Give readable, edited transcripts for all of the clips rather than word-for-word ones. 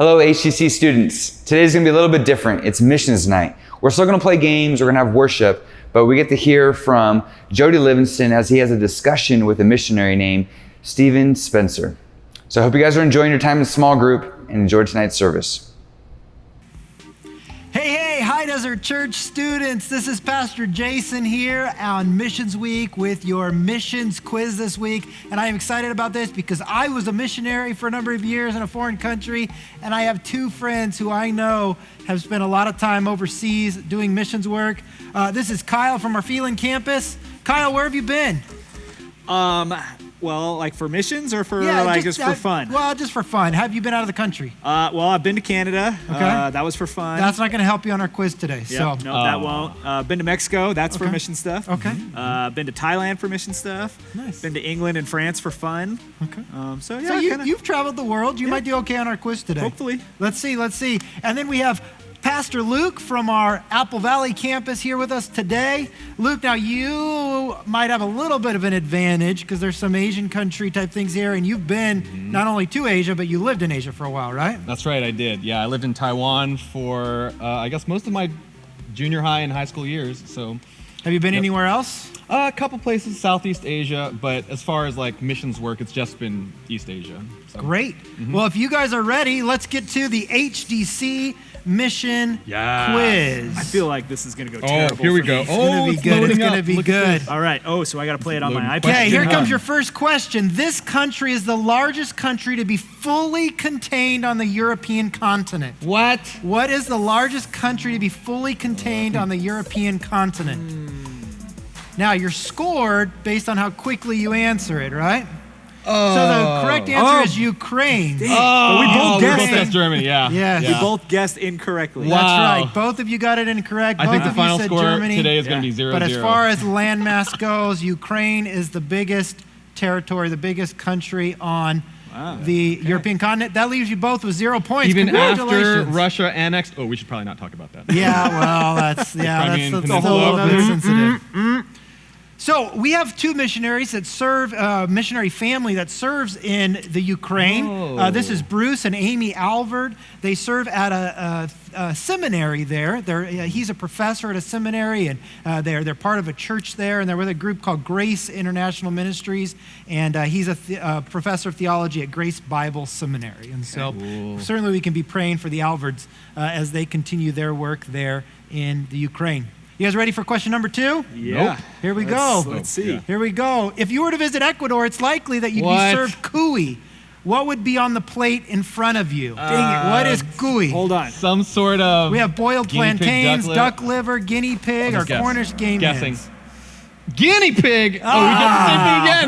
Hello HTC students. Today's gonna be a little bit different. It's missions night. We're still gonna play games, we're gonna have worship, but we get to hear from Jody Livingston as he has a discussion with a missionary named Stephen Spencer. So I hope you guys are enjoying your time in small group and enjoy tonight's service. Hey, High Desert Church students, this is Pastor Jason here on Missions Week with your missions quiz this week. And I am excited about this because I was a missionary for a number of years in a foreign country, and I have two friends who I know have spent a lot of time overseas doing missions work. This is Kyle from our Phelan campus. Kyle, where have you been? Well, like for missions or for just for fun? Well, just for fun. Have you been out of the country? Well, I've been to Canada. Okay. That was for fun. That's not going to help you on our quiz today. Yep. So No, that won't. Been to Mexico. That's for mission stuff. Okay. Been to Thailand for mission stuff. Nice. Been to England and France for fun. Okay. So you've traveled the world. You might do okay on our quiz today. Hopefully. Let's see. And then we have Pastor Luke from our Apple Valley campus here with us today. Luke, now you might have a little bit of an advantage because there's some Asian country type things here, and you've been not only to Asia, but you lived in Asia for a while, right? That's right, I did. Yeah, I lived in Taiwan for, I guess, most of my junior high and high school years. So, have you been anywhere else? A couple places, Southeast Asia, but as far as like missions work, it's just been East Asia. So. Great. Well, if you guys are ready, let's get to the HDC mission quiz. I feel like this is going to go terrible. Here we for go. me. It's going to be good. All right. Oh, so I got to play it on my iPad. Okay, here comes your first question. This country is the largest country to be fully contained on the European continent. What? What is the largest country to be fully contained on the European continent? Now, you're scored based on how quickly you answer it, right? So the correct answer is Ukraine. We both guessed Germany, yeah. Yes. We both guessed incorrectly. That's right. Both of you got it incorrect. I think the final said score Germany. today is going to be 0-0. But as far as landmass goes, Ukraine is the biggest territory, the biggest country on the European continent. That leaves you both with 0 points. Even after Congratulations. Russia annexed, we should probably not talk about that. Yeah, well, that's Crimean a Peninsula. whole other sensitive. So we have two missionaries that serve, missionary family that serves in the Ukraine. This is Bruce and Amy Alvord. They serve at a seminary there. He's a professor at a seminary, and they're part of a church there, and they're with a group called Grace International Ministries, and he's a professor of theology at Grace Bible Seminary. And so certainly we can be praying for the Alvards as they continue their work there in the Ukraine. You guys ready for question number 2? Yeah. Nope. Here we go. Let's see. Here we go. If you were to visit Ecuador, it's likely that you'd be served cuy. What would be on the plate in front of you? Dang it. What is cuy? Hold on. Some sort of We have boiled guinea pig, plantains, duck duck liver, guinea pig, or guess. Cornish game Guessing. hens. Guinea pig! We get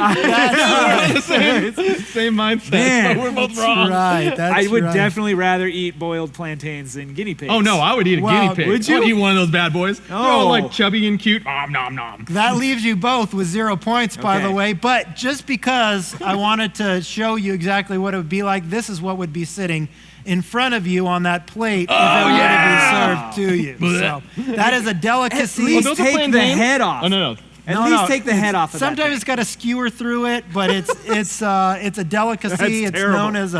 the same thing again. Same mindset. Man, we're both wrong. Right. I would definitely rather eat boiled plantains than guinea pigs. Oh no, I would eat a guinea pig. Would you? I'd eat one of those bad boys. They're all Oh. like chubby and cute. Nom nom. That leaves you both with 0 points, by the Okay. way. But just because I wanted to show you exactly what it would be like, this is what would be sitting in front of you on that plate if it were to be served to you. So that is a delicacy. At least those are take the plantains? head off. Oh no. At least take the head off of that Sometimes thing. it's got a skewer through it, but it's a delicacy. That's It's terrible. known as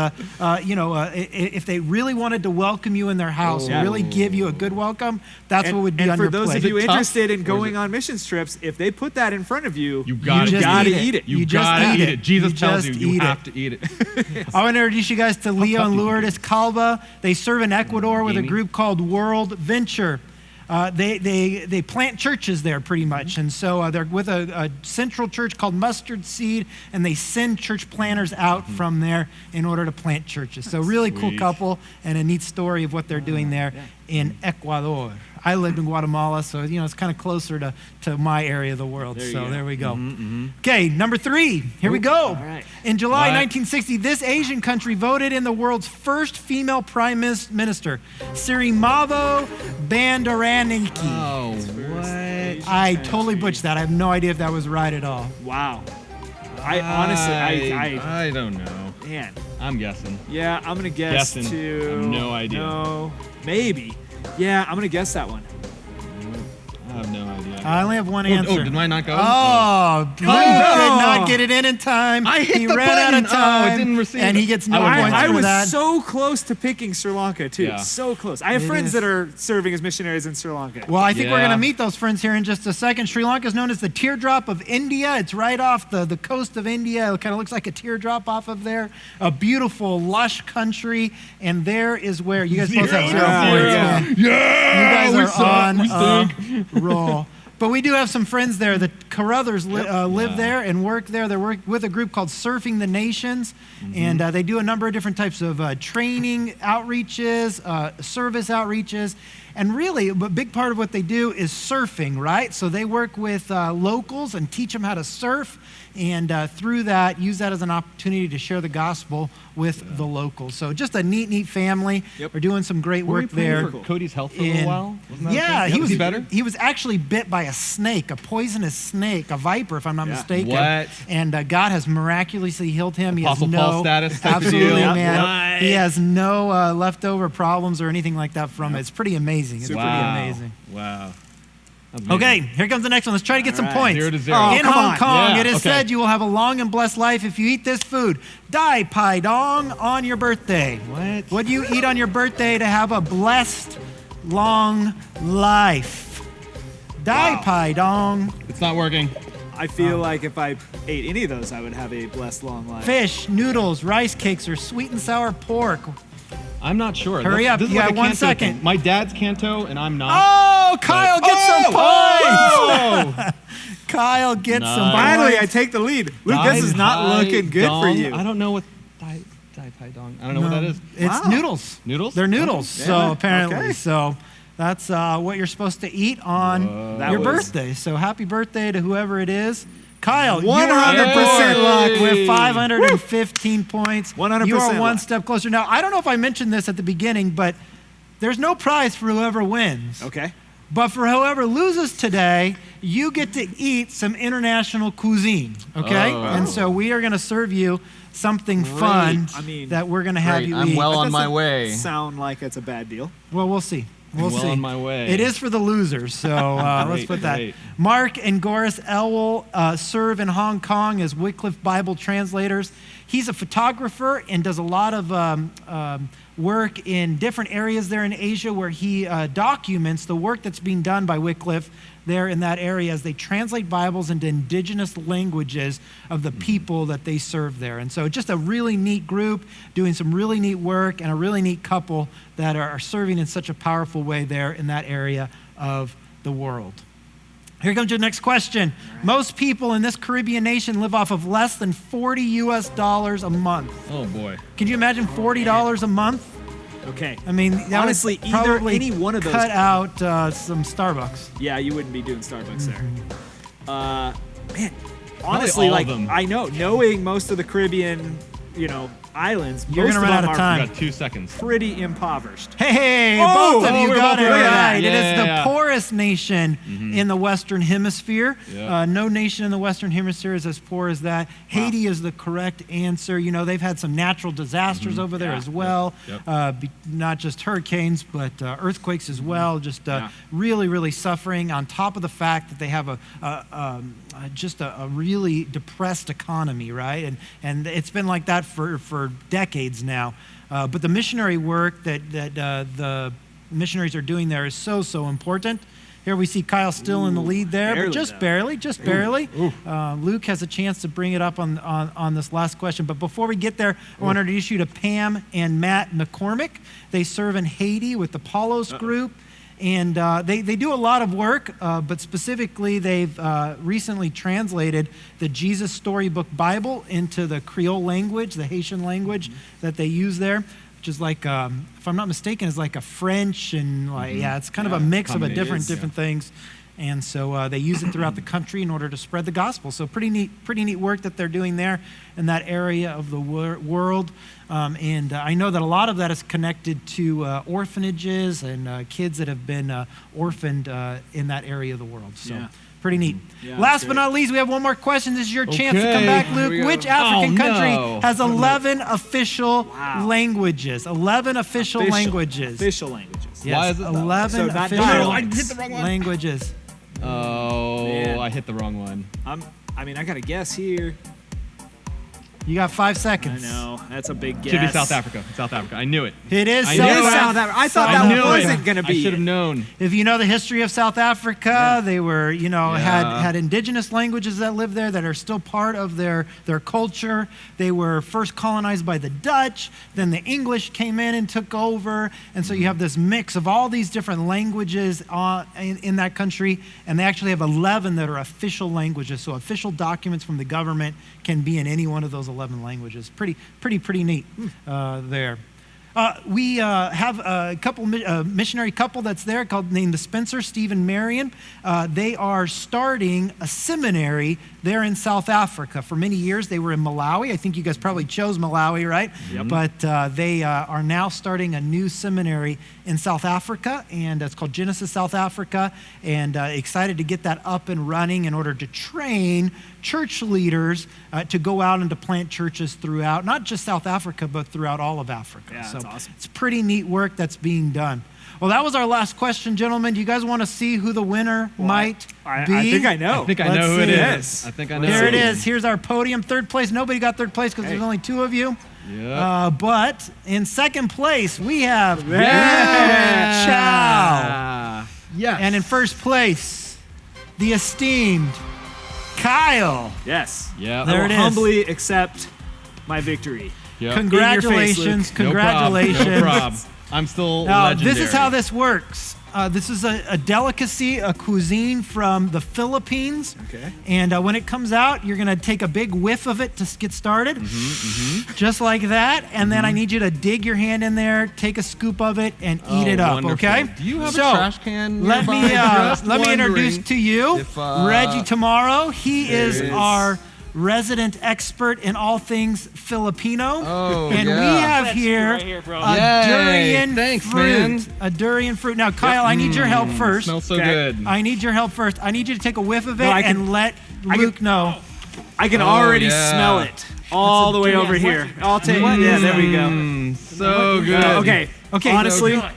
if they really wanted to welcome you in their house, really give you a good welcome, that's what would be on your plate. And for those of you Is it tough, interested in or is going it- on missions trips, if they put that in front of you, You gotta eat it. You You just gotta eat eat it. it. Jesus You tells just you eat have it. to eat it. I want to introduce you guys to Leo and Lourdes Calva. They serve in Ecuador with a Amy. group called World Venture. They plant churches there pretty much, and so they're with a central church called Mustard Seed, and they send church planters out from there in order to plant churches. So really cool couple, and a neat story of what they're doing there in Ecuador. I lived in Guatemala, so it's kind of closer to my area of the world. There we go. Okay, number 3. Here we go. All right. In July What? 1960, this Asian country voted in the world's first female prime minister, Sirimavo Bandaranaike. Oh, what? I totally butchered that. I have no idea if that was right at all. Wow. I honestly, I don't know. man. I'm guessing. Yeah, I'm going to guess Guessing. to... I have no idea. No, maybe. Yeah, I'm going to guess that one. I have no idea. I only have one answer. Oh, did mine not go? Oh, Luke did not get it in time. I hit he the ran button. out of time. Oh, I didn't receive and it. he gets no I points I for was that. so close to picking Sri Lanka too. Yeah. So close. I have It friends is. that are serving as missionaries in Sri Lanka. Well, I think we're Yeah. going to meet those friends here in just a second. Sri Lanka is known as the teardrop of India. It's right off the coast of India. It kind of looks like a teardrop off of there. A beautiful, lush country. And there is where you guys both have 0 points. Yeah. You guys are on a roll. But we do have some friends there. The Carruthers live there and work there. They work with a group called Surfing the Nations. And they do a number of different types of training outreaches, service outreaches. And really, a big part of what they do is surfing, right? So they work with locals and teach them how to surf. And through that, use that as an opportunity to share the gospel with the locals. So just a neat family. Yep. We're doing some great Were we work praying there. for Cody's health for a little while? Wasn't that Yeah, okay? he was he better. He was actually bit by a snake, a poisonous snake, a viper, if I'm not mistaken. What? And God has miraculously healed him. Apostle he has Paul status type of absolutely, deal. man. Right. He has no leftover problems or anything like that from it. It's pretty amazing. It's pretty amazing. Wow. Okay, here comes the next one. Let's try to get some All right. points. 0 to 0. In come Hong on. Kong, Yeah, it is okay. said you will have a long and blessed life if you eat this food. Dai Pai Dong on your birthday. What? What do you eat on your birthday to have a blessed, long life? Dai Pai Dong. It's not working. I feel like if I ate any of those, I would have a blessed long life. Fish, noodles, rice cakes, or sweet and sour pork. I'm not sure. Hurry up, This is you like got a 1 Kanto second. thing. My dad's Kanto, and I'm not. Oh, Kyle gets some points. Oh! Kyle gets some points. Finally, I take the lead. Luke, this is not Dai looking good for Dong. you. I don't know what Dai Pai Dong. I don't know what that is. It's Wow. noodles. Noodles? They're noodles. Okay. So Yeah. apparently, Okay. so that's what you're supposed to eat on That your was- birthday. So happy birthday to whoever it is. Kyle, 100% luck. with 515 points. 100% You are one luck. step closer. Now, I don't know if I mentioned this at the beginning, but there's no prize for whoever wins. Okay. But for whoever loses today, you get to eat some international cuisine, okay? Oh. And so we are going to serve you something fun I mean, that we're going to have Great. you I'm eat. well on That my doesn't way. Sound like it's a bad deal. Well, we'll see. We'll well see. on my way. It is for the losers, so let's Great, put that. great. Mark and Goris Elwell serve in Hong Kong as Wycliffe Bible translators. He's a photographer and does a lot of work in different areas there in Asia where he documents the work that's being done by Wycliffe there in that area as they translate Bibles into indigenous languages of the people that they serve there. And so just a really neat group doing some really neat work and a really neat couple that are serving in such a powerful way there in that area of the world. Here comes your next question. Most people in this Caribbean nation live off of less than $40 US a month. Oh boy. Can you imagine $40 a month? Okay. I mean, that would Honestly, either probably any one of those- cut out some Starbucks. Yeah, you wouldn't be doing Starbucks there. Man, all honestly, of like them. I know, knowing most of the Caribbean, islands, You're most gonna of run them out of are time. We got 2 seconds. pretty impoverished. Hey, Oh! both of you we're got both it right. right. Yeah, It is the yeah. poorest nation in the Western Hemisphere. Yeah. No nation in the Western Hemisphere is as poor as that. Haiti is the correct answer. You know, they've had some natural disasters over there Yeah. as well. Yep. Not just hurricanes, but earthquakes as well. Just Yeah. really, really suffering on top of the fact that they have a really depressed economy, right? And it's been like that for decades now. But the missionary work that the missionaries are doing there is so important. Here we see Kyle still in the lead there, barely but just though. barely. Luke has a chance to bring it up on this last question. But before we get there, I want to introduce you to Pam and Matt McCormick. They serve in Haiti with the Paulos group. And they do a lot of work, but specifically they've recently translated the Jesus Storybook Bible into the Creole language, the Haitian language that they use there, which is like, if I'm not mistaken, is like a French and like, it's kind of a mix of a different things. And so they use it throughout the country in order to spread the gospel. So pretty neat work that they're doing there in that area of the world. And I know that a lot of that is connected to orphanages and kids that have been orphaned in that area of the world. So Yeah. pretty neat. Yeah, Last that's but great. not least, we have one more question. This is your chance to come Okay. back, Here we Luke. go. Which African Oh, country no. has 11 official languages? 11 official languages. Official languages. Yes, Why is it that? 11 So not official dialects. I hit the wrong one. languages. Oh, Man. I hit the wrong one. I got a guess here. You got 5 I seconds. know. That's a big guess. Should be South Africa. South Africa. I knew it. It is I South knew It is it. South Africa. I thought South that Africa. wasn't going to I be should have it. known. If you know the history of South Africa, they were, had indigenous languages that lived there that are still part of their culture. They were first colonized by the Dutch, then the English came in and took over, and so you have this mix of all these different languages in that country, and they actually have 11 that are official languages, so official documents from the government can be in any one of those 11 languages. Pretty neat there. We have a couple missionary couple that's there named the Spencer, Steve and Marion. They are starting a seminary there in South Africa. For many years, they were in Malawi. I think you guys probably chose Malawi, right? Yep. But they are now starting a new seminary in South Africa, and it's called Genesis South Africa, and excited to get that up and running in order to train church leaders to go out and to plant churches throughout, not just South Africa, but throughout all of Africa. Yeah, So that's awesome. it's pretty neat work that's being done. Well, that was our last question, gentlemen. Do you guys want to see who the winner might be? I think I know. I think I Let's know who it see. is. I think I know. There it is. Here's our podium. Third place. Nobody got third place because there's only 2 of you. Yeah. But in second place, we have Chow. Yes. And in first place, the esteemed Kyle. Yes. Yeah. There I it will is. humbly accept my victory. Yep. Congratulations. Luke. Congratulations. No problem. I'm still Now, legendary. this is how this works. This is a delicacy, a cuisine from the Philippines. Okay. And when it comes out, you're going to take a big whiff of it to get started. Just like that. And then I need you to dig your hand in there, take a scoop of it, and eat it up, wonderful. okay? Do you have So, a trash can Let nearby? me, Just let me introduce wondering to you if, Reggie Tomorrow. He is it is. our resident expert in all things Filipino. Oh, and yeah. we have That's here right here, bro. a Yay. durian Thanks, fruit. man. A durian fruit. Now, Kyle, I need your help first. Smells so Okay. good. I need your help first. I need you to take a whiff of it No, I can- and let I can- Luke know. I can Oh, already yeah. smell it all the way durian. over here. I'll take. What Yeah, is there we go. So good. Okay. Okay, Honestly, so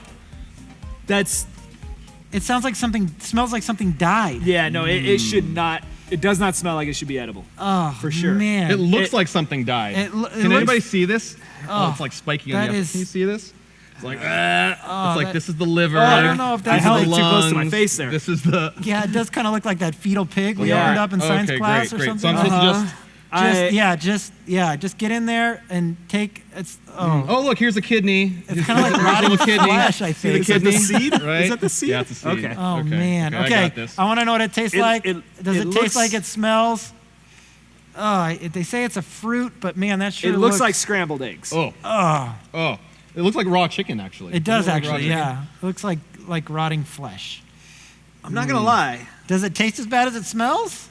that's it smells like something died. yeah. No, it should not. It does not smell like it should be edible. Oh, For sure. man. It looks It- like something died. it Can looks- anybody see this? Oh, It's like spiky on that the is- Can you see this? It's like, it's that- like this is the liver. I don't know if This that's is held the it too close to my lungs, face there. This is the. Yeah, it does kind of look like that fetal pig we Yeah. opened up in science Okay, class great, or great. something. So I'm supposed to Just get in there and take it's Oh, look, here's a kidney. it's kind of like rotting little kidney. flesh, I think. Is that the seed? Right? Is that the seed? Yeah, it's a seed. Okay. Oh man. I Okay. got this. I want to know what it tastes It- like. it- Does it it looks- taste like it smells? They say it's a fruit, but man, that sure It looks like scrambled eggs. Oh, oh, it looks like raw chicken actually. it does It looks like raw actually. chicken. Yeah, it looks like rotting flesh. I'm not gonna lie. Does it taste as bad as it smells?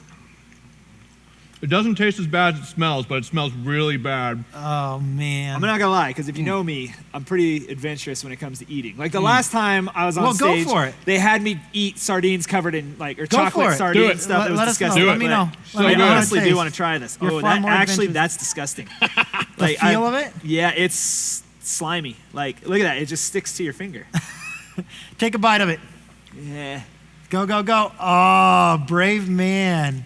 It doesn't taste as bad as it smells, but it smells really bad. Oh man. I'm not gonna lie, because if you know me, I'm pretty adventurous when it comes to eating. Like the last time I was on Well, go stage, for it. they had me eat sardines covered in like or Go for chocolate it. sardine Do it. stuff. Let- it was let us know. disgusting. Let me but know. So I good. honestly Taste. do want to try this. You're Oh, far that more actually adventurous. that's disgusting. The feel of it? Yeah, it's slimy. Like look at that, it just sticks to your finger. Take a bite of it. Yeah. Go, go, go. Oh, brave man.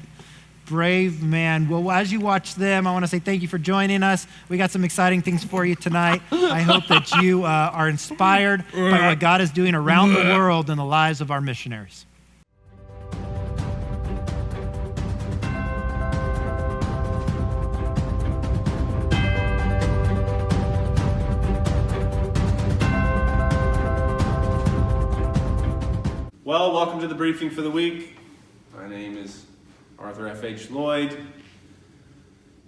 Brave man. Well, as you watch them, I want to say thank you for joining us. We got some exciting things for you tonight. I hope that you are inspired by what God is doing around the world in the lives of our missionaries. Well, welcome to the briefing for the week. My name is Arthur F.H. Lloyd,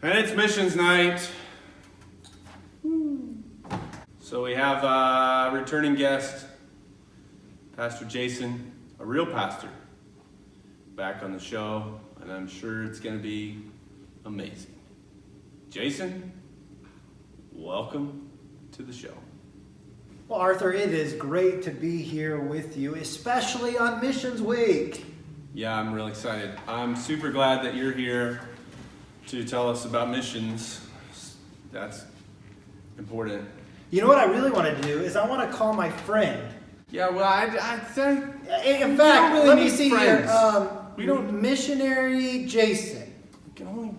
and it's missions night. So we have a returning guest, Pastor Jason, a real pastor, back on the show, and I'm sure it's going to be amazing. Jason, welcome to the show. Well, Arthur, it is great to be here with you, especially on Missions Week. Yeah, I'm really excited. I'm super glad that you're here to tell us about missions. That's important. You know what I really want to do is I want to call my friend. Yeah, well, In fact, really let me need see friends. here. We don't- Missionary Jason. we can only...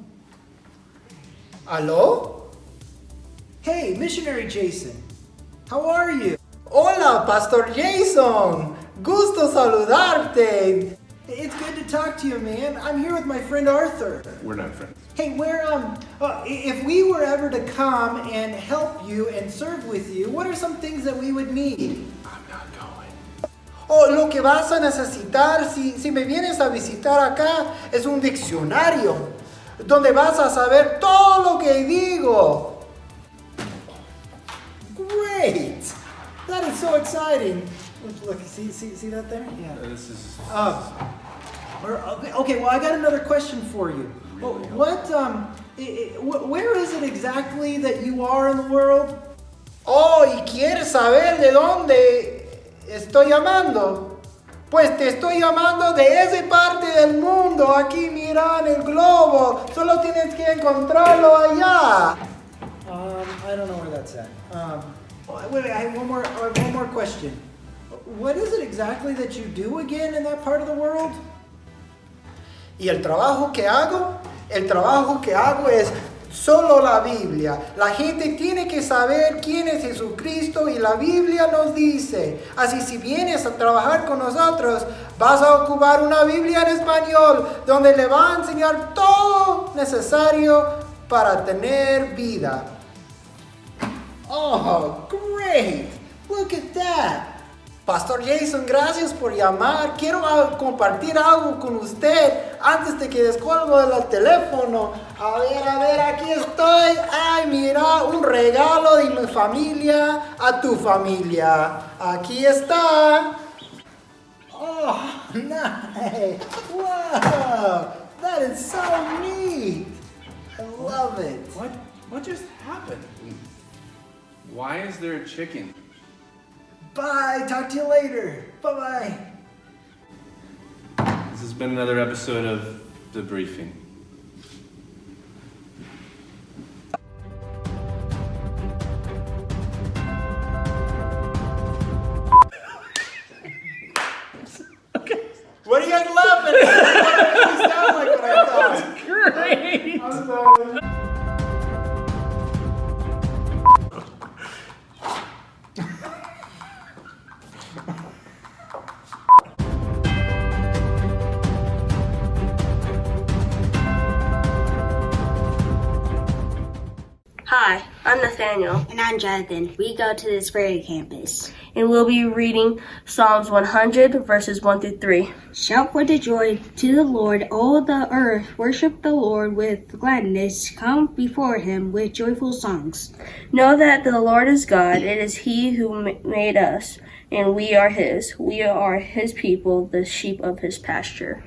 Hello? Hey, Missionary Jason. How are you? Hola, Pastor Jason. Gusto saludarte. It's good to talk to you, man. I'm here with my friend Arthur. We're not friends. Hey, if we were ever to come and help you and serve with you, what are some things that we would need? I'm not going. Oh, lo que vas a necesitar si me vienes a visitar acá es un diccionario donde vas a saber todo lo que digo. Great! That is so exciting. Look, see that there? Yeah. This is... Okay, well, I got another question for you. Where is it exactly that you are in the world? Oh, ¿y quieres saber de dónde estoy llamando? Pues te estoy llamando de esa parte del mundo. Aquí mira en el globo. Solo tienes que encontrarlo allá. I don't know where that's at. Wait, I have one more question. What is it exactly that you do again in that part of the world? Y el trabajo que hago es solo la Biblia. La gente tiene que saber quién es Jesucristo y la Biblia nos dice. Así si vienes a trabajar con nosotros, vas a ocupar una Biblia en español donde le va a enseñar todo necesario para tener vida. Oh, great! Look at that! Pastor Jason, gracias por llamar. Quiero compartir algo con usted antes de que descuelgo del teléfono. A ver, aquí estoy. Ay, mira, un regalo de mi familia a tu familia. Aquí está. Oh, nice. Wow, that is so neat. I love it. What just happened? Why is there a chicken? Bye. Talk to you later. Bye-bye. This has been another episode of The Briefing. What are you guys laughing at? It doesn't sound like what I thought. Great. I'm sorry. Hi, I'm Nathaniel, And I'm Jonathan. We go to this prairie campus. and we'll be reading Psalms 100, verses 1 through 3. Shout for the joy to the Lord, all the earth. Worship the Lord with gladness. Come before him with joyful songs. Know that the Lord is God. It is he who made us, and we are his. We are his people, the sheep of his pasture.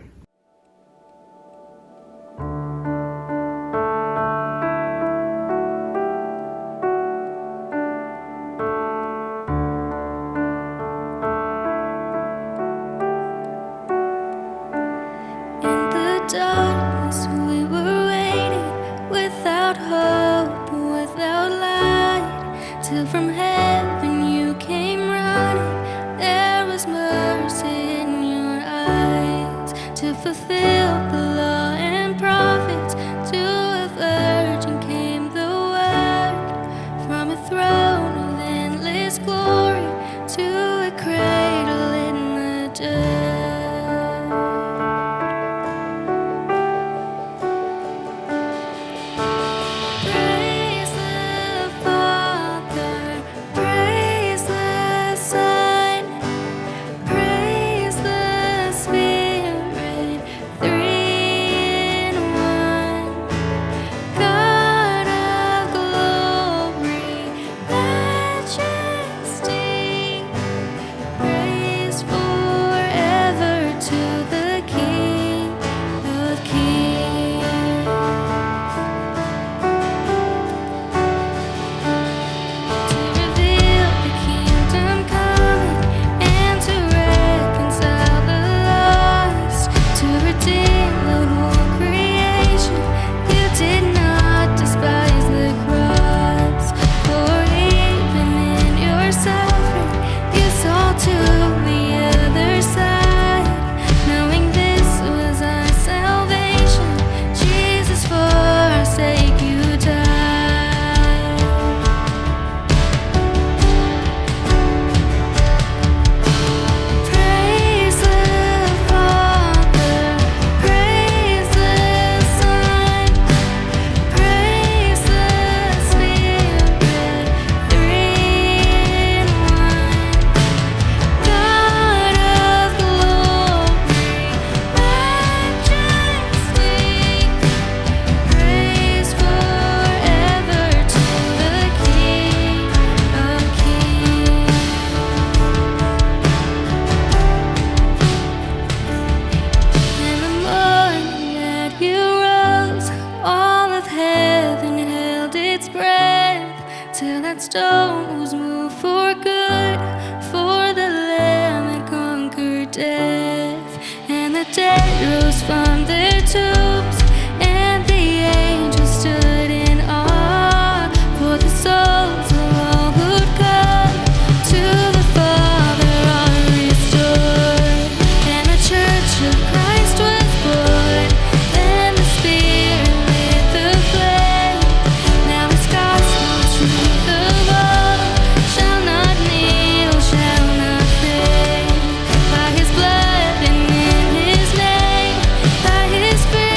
In the darkness we were waiting, without hope, without light, till from heaven you came running. There was mercy in your eyes, to fulfill the law and prophets. To a virgin came the word, from a throne of endless glory, to a cradle in the dirt. Praise the Father, praise the Son, praise the Spirit, 3 stone was moved for good, for the Lamb had conquered death, and the dead rose from their tombs, and the angels stood in awe for the souls of all who'd come to the Father are restored, and the Church of Christ was born, and the Spirit lit the flame. Now this gospel truth of all shall not kneel, shall not fade. By His blood and in His name, by His Spirit.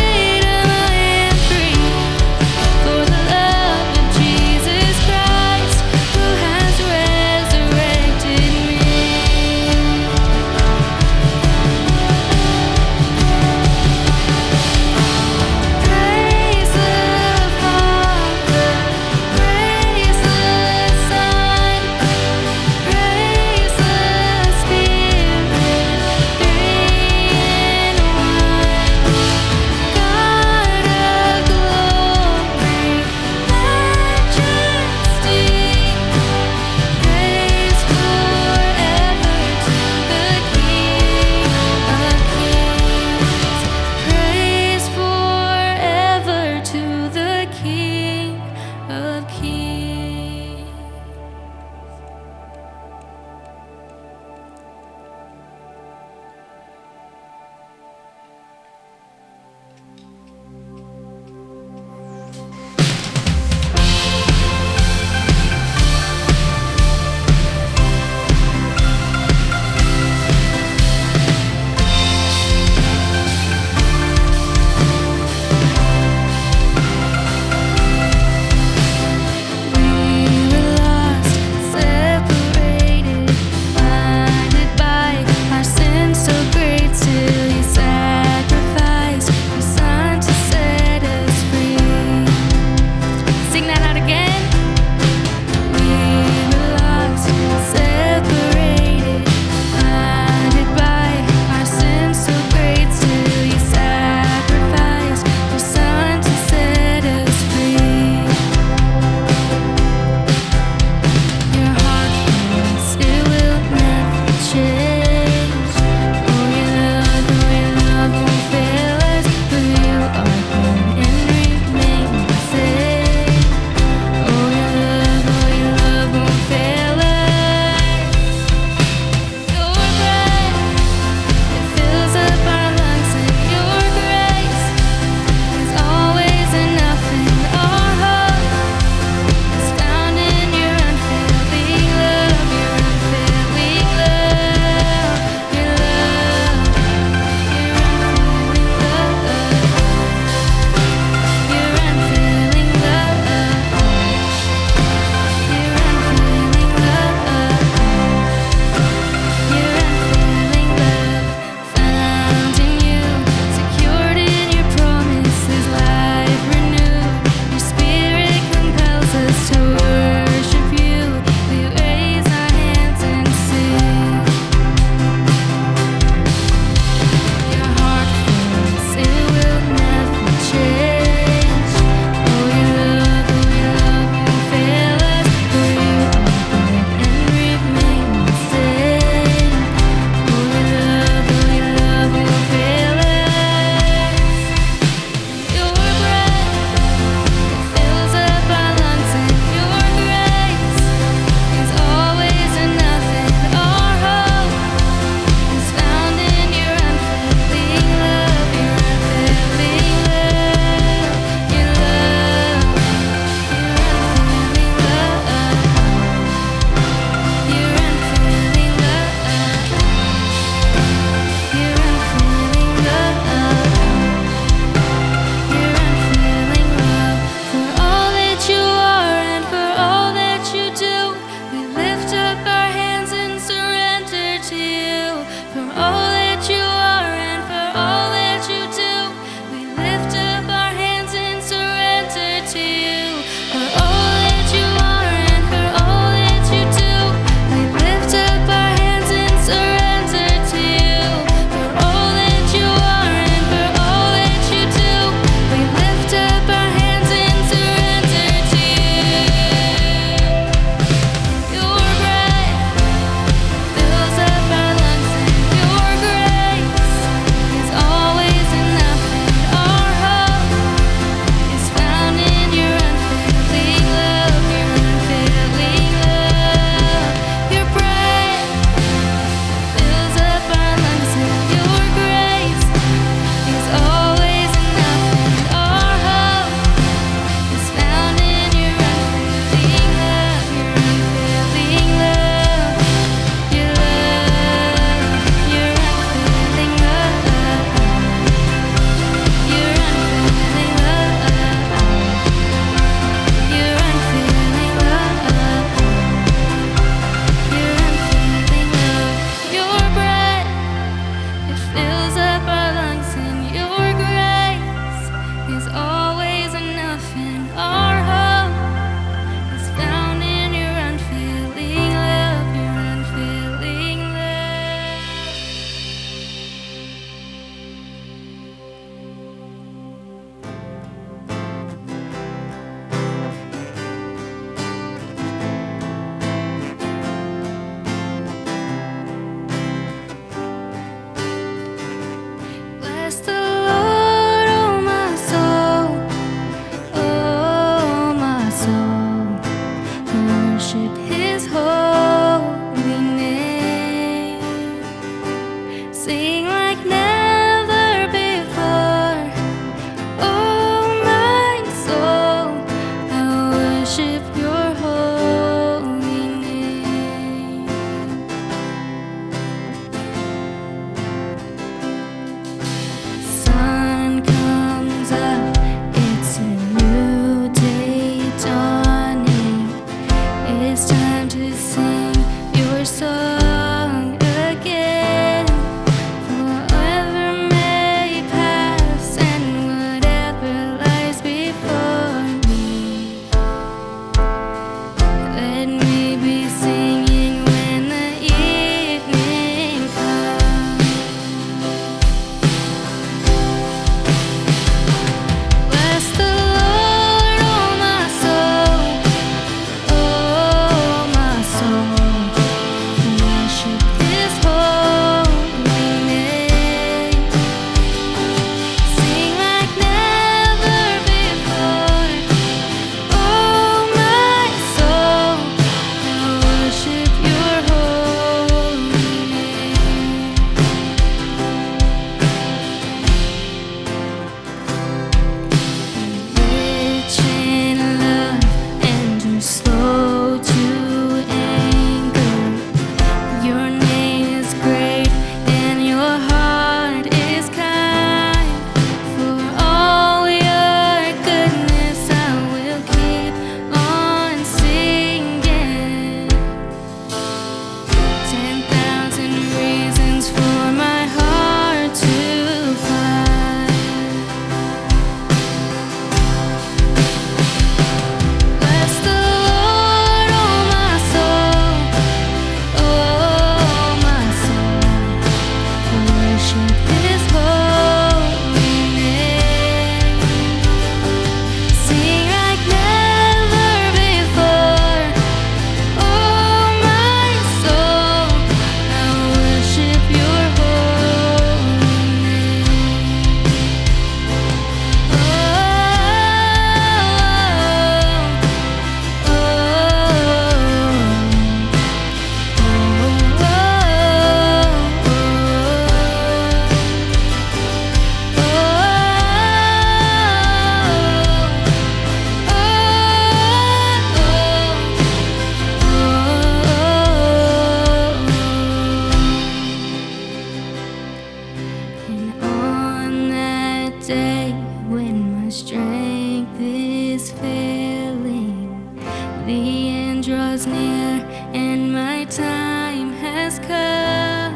and my time has come.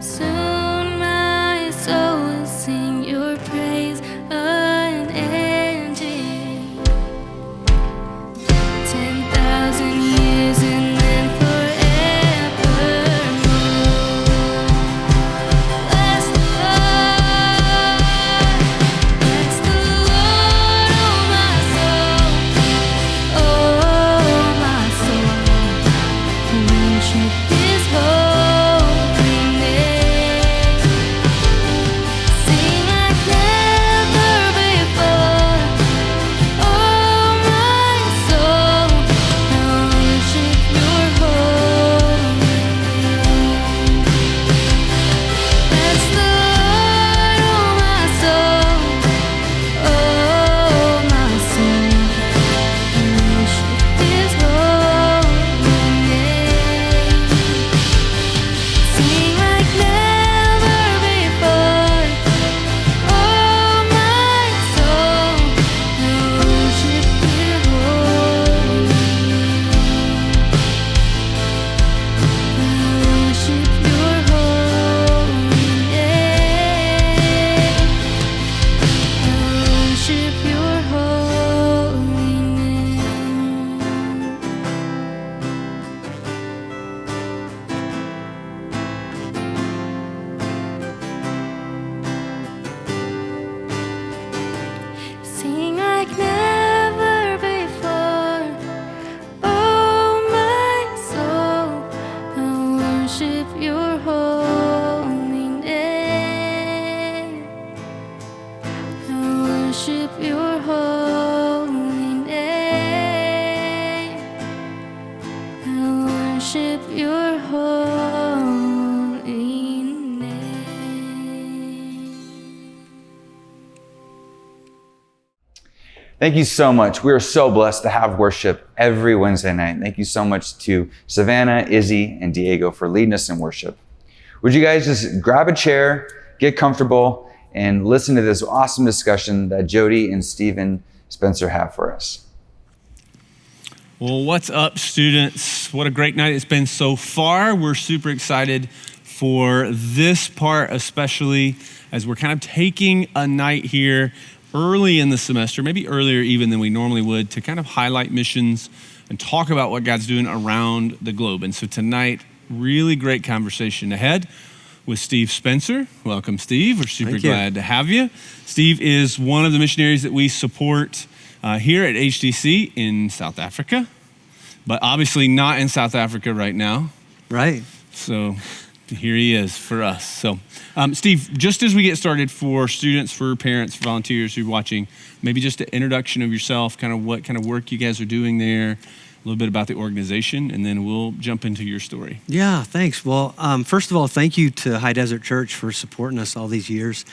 Soon my soul will sing your praise unending. 10,000 years and then forevermore. Bless the Lord, bless the Lord, oh my soul, oh my soul. Worship His holy name. Sing like never before, oh my soul. I worship Your holy name. Bless the Lord, oh my soul, oh my soul. Worship His holy name. Sing like never before, oh my soul. I worship Your holy name. I worship Your holy name. I worship Your holy name. Sing like never before, oh my soul. I worship Your holy name. I worship Your holy name. I worship Your holy name. Thank you so much. We are so blessed to have worship every Wednesday night. Thank you so much to Savannah, Izzy, and Diego for leading us in worship. Would you guys just grab a chair, get comfortable, and listen to this awesome discussion that Jody and Stephen Spencer have for us. Well, what's up, students? What a great night it's been so far. We're super excited for this part, especially as we're kind of taking a night here early in the semester, maybe earlier even than we normally would, to kind of highlight missions and talk about what God's doing around the globe. And so tonight, really great conversation ahead with Steve Spencer. Welcome, Steve. We're super glad to have you. Steve is one of the missionaries that we support here at HDC in South Africa, but obviously not in South Africa right now. Right. So here he is for us. So Steve, just as we get started, for students, for parents, for volunteers who are watching, maybe just an introduction of yourself, kind of what kind of work you guys are doing there, a little bit about the organization, and then we'll jump into your story. Yeah, thanks. Well, first of all, thank you to High Desert Church for supporting us all these years.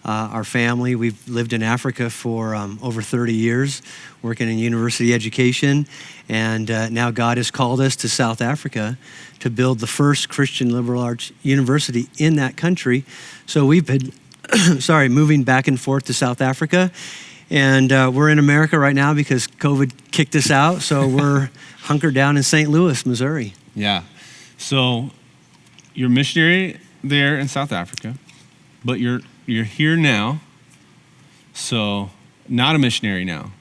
Our family, we've lived in Africa for over 30 years, working in university education, and now God has called us to South Africa to build the first Christian liberal arts university in that country. So we've been, moving back and forth to South Africa, and we're in America right now because COVID kicked us out, so we're hunkered down in St. Louis, Missouri. Yeah, so you're a missionary there in South Africa, but you're here now, so not a missionary now.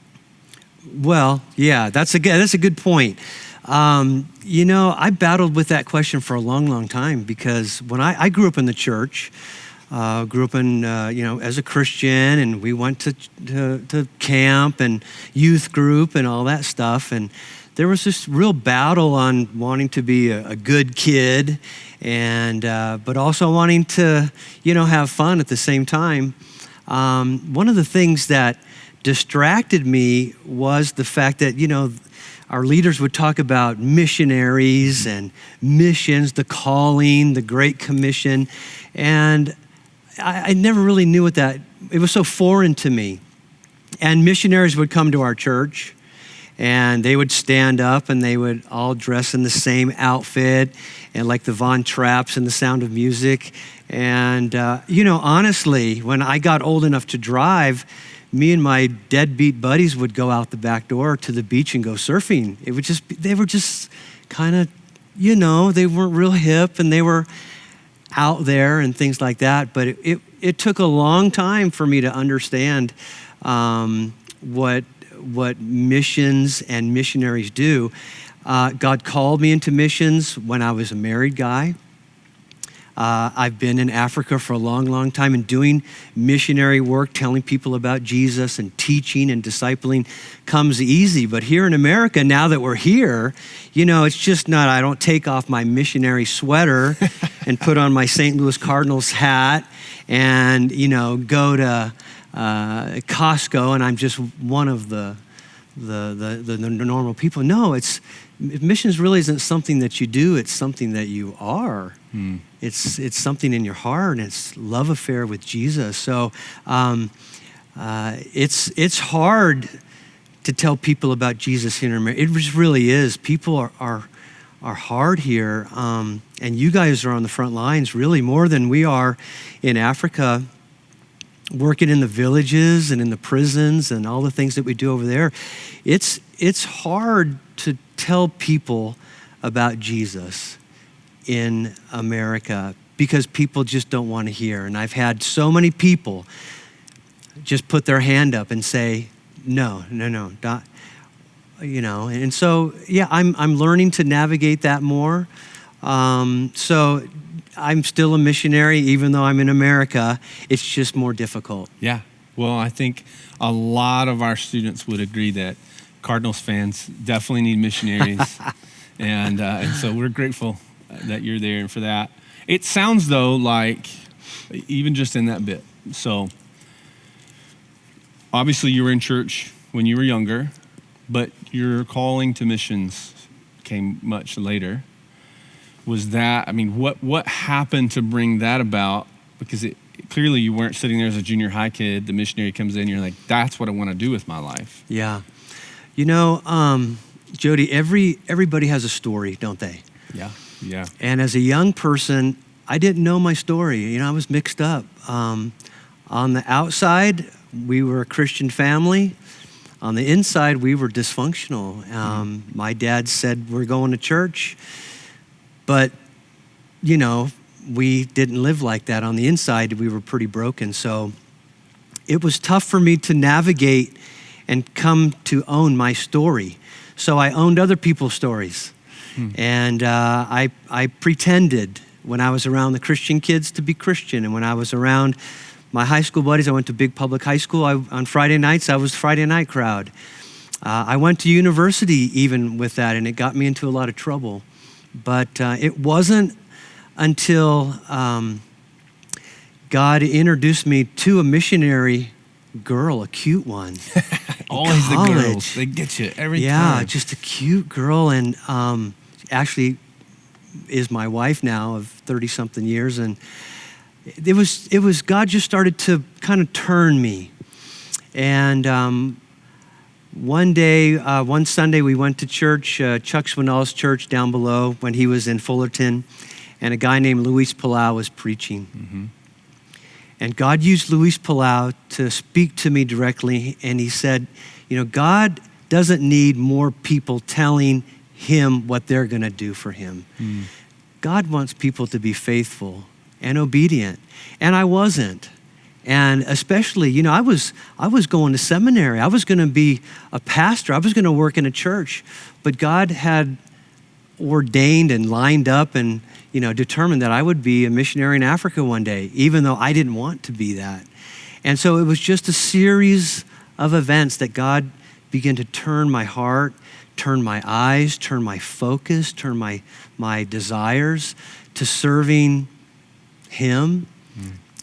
Well, yeah, that's a good point. I battled with that question for a long, long time, because when I grew up in the church, as a Christian, and we went to camp and youth group and all that stuff, and there was this real battle on wanting to be a good kid, and but also wanting to have fun at the same time. One of the things that distracted me was the fact that our leaders would talk about missionaries and missions, the calling, the Great Commission, and I never really knew what that. It was so foreign to me. And missionaries would come to our church, and they would stand up, and they would all dress in the same outfit, and like the Von Trapps and The Sound of Music. And honestly, when I got old enough to drive, me and my deadbeat buddies would go out the back door to the beach and go surfing. They were just kind of you know, they weren't real hip and they were out there and things like that. But it took a long time for me to understand what missions and missionaries do. God called me into missions when I was a married guy. I've been in Africa for a long, long time and doing missionary work, telling people about Jesus and teaching and discipling comes easy. But here in America, now that we're here, you know, it's just not, I don't take off my missionary sweater and put on my St. Louis Cardinals hat and, you know, go to Costco and I'm just one of the normal people. No, missions really isn't something that you do, it's something that you are. It's something in your heart, and it's love affair with Jesus. So it's hard to tell people about Jesus here in America. It just really is. People are hard here, and you guys are on the front lines really more than we are in Africa, working in the villages and in the prisons and all the things that we do over there. It's hard to tell people about Jesus in America because people just don't want to hear. And I've had so many people just put their hand up and say, no, not, you know. And so, yeah, I'm learning to navigate that more. So I'm still a missionary, even though I'm in America. It's just more difficult. Yeah. Well, I think a lot of our students would agree that Cardinals fans definitely need missionaries. and so we're grateful that you're there and for that. It sounds, though, like even just in that bit. So obviously you were in church when you were younger, but your calling to missions came much later. Was that, I mean, what happened to bring that about? Because clearly you weren't sitting there as a junior high kid, the missionary comes in, you're like, that's what I want to do with my life. Yeah. You know, Jody, everybody has a story, don't they? Yeah. Yeah. And as a young person, I didn't know my story. You know, I was mixed up. On the outside, we were a Christian family. On the inside, we were dysfunctional. My dad said, we're going to church. But, you know, we didn't live like that. On the inside, we were pretty broken. So it was tough for me to navigate and come to own my story. So I owned other people's stories. And I pretended when I was around the Christian kids to be Christian. And when I was around my high school buddies, I went to big public high school. On Friday nights, I was the Friday night crowd. I went to university even with that, and it got me into a lot of trouble. But it wasn't until God introduced me to a missionary girl, a cute one. Always the girls, they get you every time. Yeah, just a cute girl, and actually is my wife now of 30-something years. And it was God just started to kind of turn me. And one day, one Sunday, we went to church, Chuck Swinell's church down below when he was in Fullerton, and a guy named Luis Palau was preaching. Mm-hmm. And God used Luis Palau to speak to me directly, and he said, you know, God doesn't need more people telling him what they're going to do for him. God wants people to be faithful and obedient, and I wasn't. And especially, you know, I was going to seminary. I was going to be a pastor. I was going to work in a church. But God had ordained and lined up and, you know, determined that I would be a missionary in Africa one day, even though I didn't want to be that. And so it was just a series of events that God began to turn my heart, turn my eyes, turn my focus, turn my desires to serving him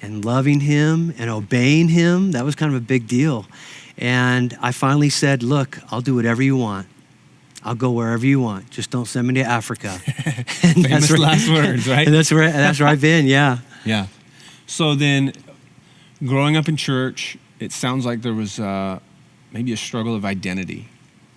and loving him and obeying him. That was kind of a big deal. And I finally said, look, I'll do whatever you want. I'll go wherever you want. Just don't send me to Africa. Famous last words, right? And that's where I've been, yeah. Yeah. So then growing up in church, it sounds like there was maybe a struggle of identity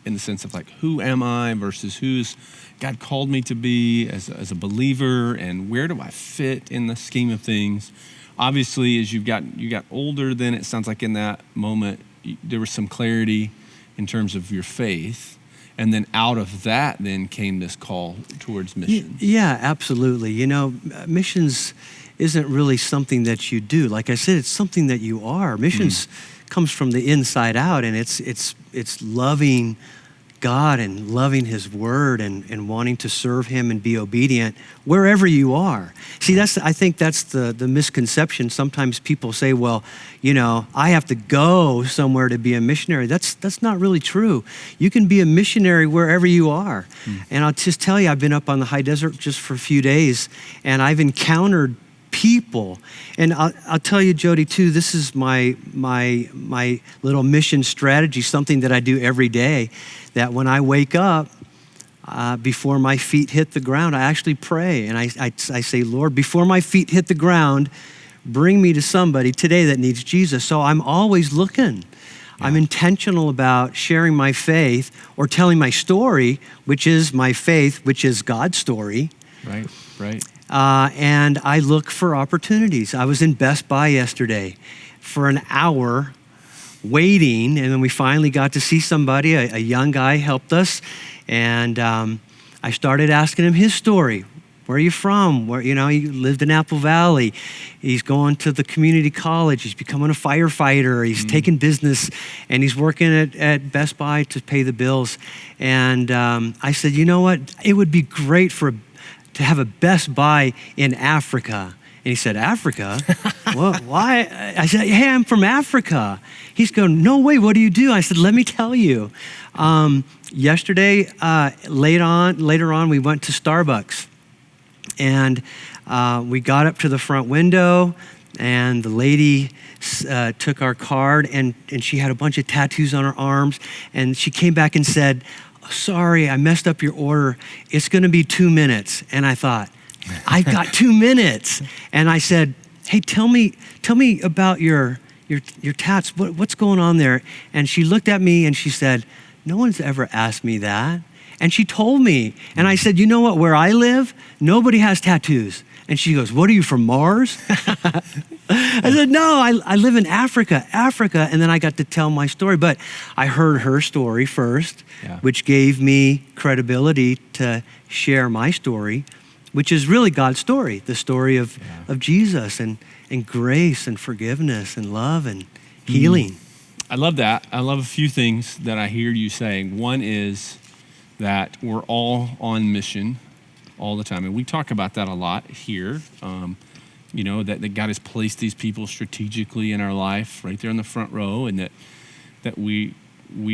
in the sense of like, who am I versus who's God called me to be as a believer, and where do I fit in the scheme of things? Obviously, as you got older, then it sounds like in that moment, there was some clarity in terms of your faith. And then out of that then came this call towards missions. Yeah, absolutely. You know, missions isn't really something that you do. Like I said, it's something that you are. Missions comes from the inside out, and it's loving God and loving his word and wanting to serve him and be obedient wherever you are. See, I think that's the misconception. Sometimes people say, well, you know, I have to go somewhere to be a missionary. That's not really true. You can be a missionary wherever you are. And I'll just tell you, I've been up on the high desert just for a few days, and I've encountered people. And I'll tell you, Jody, too, this is my little mission strategy, something that I do every day, that when I wake up, before my feet hit the ground, I actually pray. And I say, Lord, before my feet hit the ground, bring me to somebody today that needs Jesus. So I'm always looking. Yeah. I'm intentional about sharing my faith or telling my story, which is my faith, which is God's story. Right. And I look for opportunities. I was in Best Buy yesterday for an hour waiting, and then we finally got to see somebody. A young guy helped us, and I started asking him his story. Where are you from? Where, you know, he lived in Apple Valley. He's going to the community college. He's becoming a firefighter. He's taking business, and he's working at Best Buy to pay the bills. And I said, you know what? It would be great to have a Best Buy in Africa. And he said, Africa? Well, why? I said, hey, I'm from Africa. He's going, no way, what do you do? I said, let me tell you. Yesterday, later on, we went to Starbucks. And we got up to the front window, and the lady took our card, and she had a bunch of tattoos on her arms. And she came back and said, sorry, I messed up your order. It's going to be 2 minutes. And I thought, I've got 2 minutes. And I said, hey, tell me about your tats. What's going on there? And she looked at me and she said, no one's ever asked me that. And she told me. And I said, you know what? Where I live, nobody has tattoos. And she goes, what are you, from Mars? I said, no, I live in Africa. And then I got to tell my story. But I heard her story first, which gave me credibility to share my story, which is really God's story, the story of Jesus and grace and forgiveness and love and healing. I love that. I love a few things that I hear you saying. One is that we're all on mission all the time. And we talk about that a lot here, you know, that God has placed these people strategically in our life right there in the front row, and that we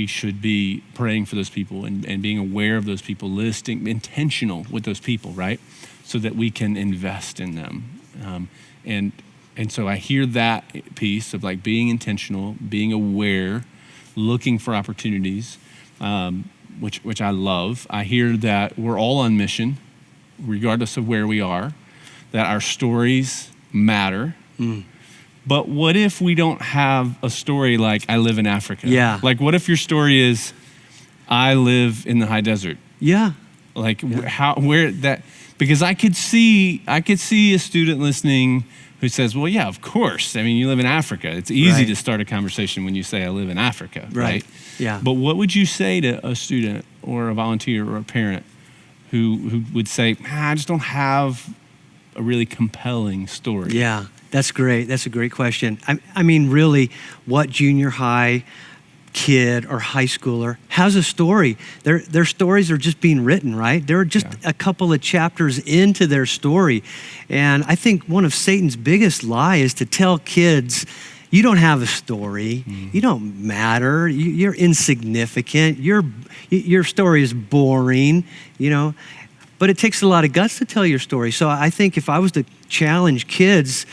should be praying for those people and being aware of those people, intentional with those people, right? So that we can invest in them. And so I hear that piece of like being intentional, being aware, looking for opportunities, which I love. I hear that we're all on mission, regardless of where we are, that our stories matter. But what if we don't have a story like I live in Africa? Yeah. Like what if your story is I live in the high desert? Yeah. Like where that, because I could see a student listening who says, well, yeah, of course. I mean, you live in Africa. It's easy to start a conversation when you say I live in Africa, right? Yeah. But what would you say to a student or a volunteer or a parent who would say, I just don't have a really compelling story? Yeah, that's great. That's a great question. I mean, really, what junior high kid or high schooler has a story? Their stories are just being written, right? They're just a couple of chapters into their story. And I think one of Satan's biggest lie is to tell kids, you don't have a story. You don't matter. You're insignificant. Your story is boring, you know. But it takes a lot of guts to tell your story. So I think if I was to challenge kids